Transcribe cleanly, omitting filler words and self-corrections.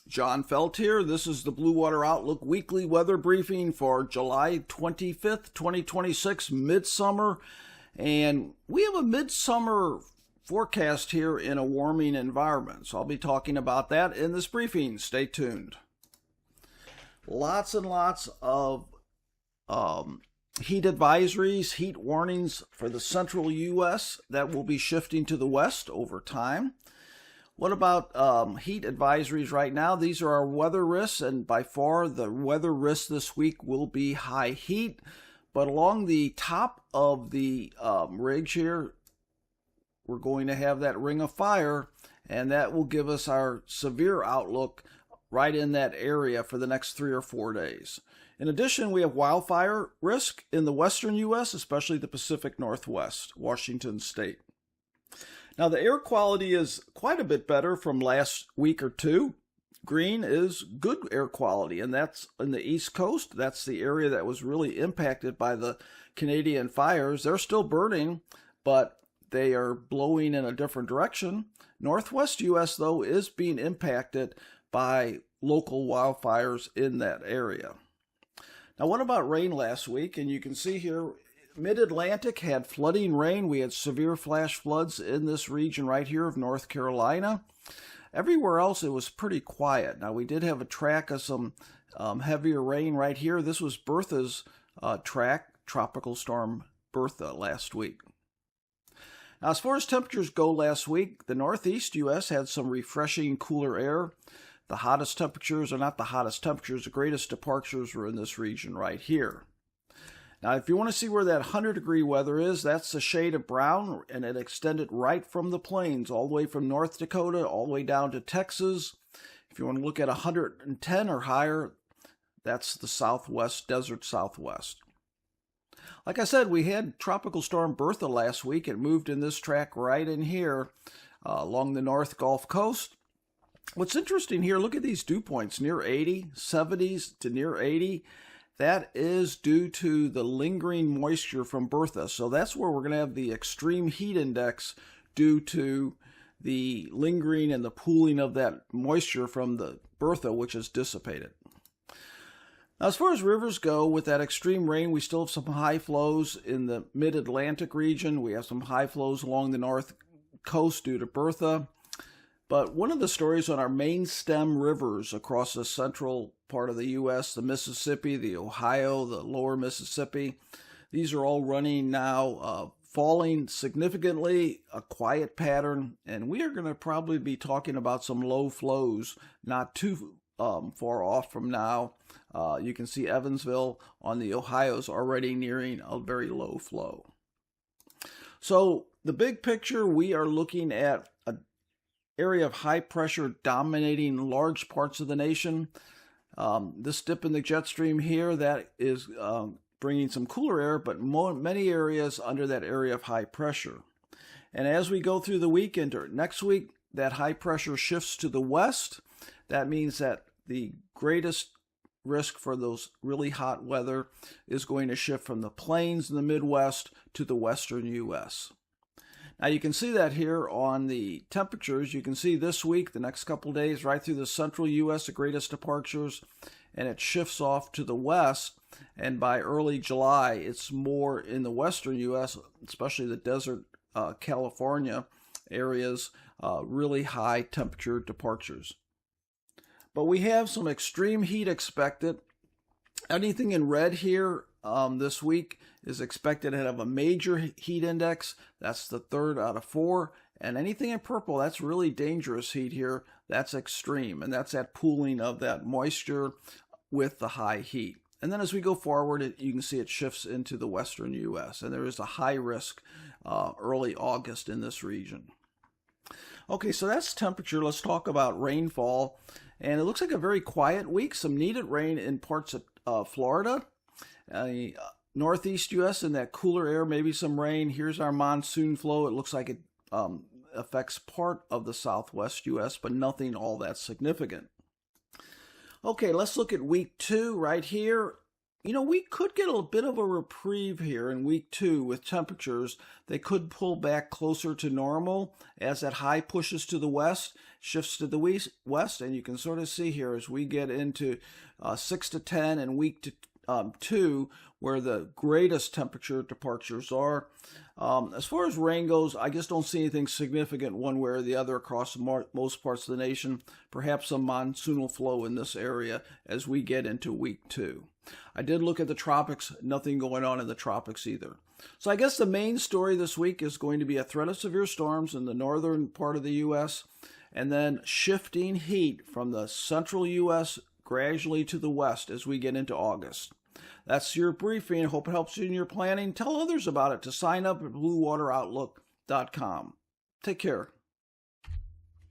John Felt here. This is the Blue Water Outlook weekly weather briefing for July 25th, 2026, midsummer. And we have a midsummer forecast here in a warming environment. So I'll be talking about that in this briefing. Stay tuned. Lots and lots of heat advisories, heat warnings for the central U.S. that will be shifting to the west over time. What about heat advisories right now? These are our weather risks, and by far the weather risk this week will be high heat. But along the top of the ridge here, we're going to have that ring of fire, and that will give us our severe outlook right in that area for the next 3 or 4 days. In addition, we have wildfire risk in the western U.S., especially the Pacific Northwest, Washington State. Now, the air quality is quite a bit better from last week or two. Green is good air quality, and that's in the East Coast. That's the area that was really impacted by the Canadian fires. They're still burning, but they are blowing in a different direction. Northwest U.S., though, is being impacted by local wildfires in that area. Now, what about rain last week? And you can see here, Mid-Atlantic had flooding rain. We had severe flash floods in this region right here of North Carolina. Everywhere else, it was pretty quiet. Now, we did have a track of some heavier rain right here. This was Bertha's track, Tropical Storm Bertha, last week. Now, as far as temperatures go last week, the Northeast U.S. had some refreshing cooler air. The hottest temperatures are not the hottest temperatures. The greatest departures were in this region right here. Now, if you want to see where that 100-degree weather is, that's a shade of brown, and it extended right from the plains, all the way from North Dakota, all the way down to Texas. If you want to look at 110 or higher, that's the southwest, desert southwest. Like I said, we had Tropical Storm Bertha last week. It moved in this track right in here along the North Gulf Coast. What's interesting here, look at these dew points, near 80, 70s to near 80. That is due to the lingering moisture from Bertha. So that's where we're going to have the extreme heat index due to the lingering and the pooling of that moisture from the Bertha, which is dissipated. Now, as far as rivers go, with that extreme rain, we still have some high flows in the mid-Atlantic region. We have some high flows along the north coast due to Bertha. But one of the stories on our main stem rivers across the central part of the U.S., the Mississippi, the Ohio, the lower Mississippi, these are all running now, falling significantly, a quiet pattern, and we are going to probably be talking about some low flows not too far off from now. You can see Evansville on the Ohio's already nearing a very low flow. So the big picture, we are looking at an area of high pressure dominating large parts of the nation. This dip in the jet stream here, that is bringing some cooler air, but many areas under that area of high pressure. And as we go through the weekend or next week, that high pressure shifts to the west. That means that the greatest risk for those really hot weather is going to shift from the plains in the Midwest to the western U.S. Now you can see that here on the temperatures. You can see this week, the next couple days, right through the central U.S., the greatest departures, and it shifts off to the west. And by early July, it's more in the western U.S., especially the desert California areas, really high temperature departures. But we have some extreme heat expected. Anything in red here this week is expected to have a major heat index. That's the 3rd out of 4. And anything in purple, that's really dangerous heat here. That's extreme. And that's that pooling of that moisture with the high heat. And then as we go forward, you can see it shifts into the western U.S. And there is a high risk early August in this region. Okay, so that's temperature. Let's talk about rainfall. And it looks like a very quiet week. Some needed rain in parts of Florida. Northeast U.S. in that cooler air, maybe some rain. Here's our monsoon flow. It looks like it affects part of the southwest U.S., but nothing all that significant. Okay, let's look at week 2 right here. We could get a bit of a reprieve here in week 2 with temperatures. They could pull back closer to normal as that high pushes to the west, shifts to the west, and you can sort of see here as we get into 6 to 10 and week 2 where the greatest temperature departures are. As far as rain goes, I just don't see anything significant one way or the other across most parts of the nation. Perhaps some monsoonal flow in this area as we get into week 2. I did look at the tropics, nothing going on in the tropics either. So I guess the main story this week is going to be a threat of severe storms in the northern part of the U.S. and then shifting heat from the central U.S. gradually to the west as we get into August. That's your briefing. Hope it helps you in your planning. Tell others about it to sign up at BlueWaterOutlook.com. Take care.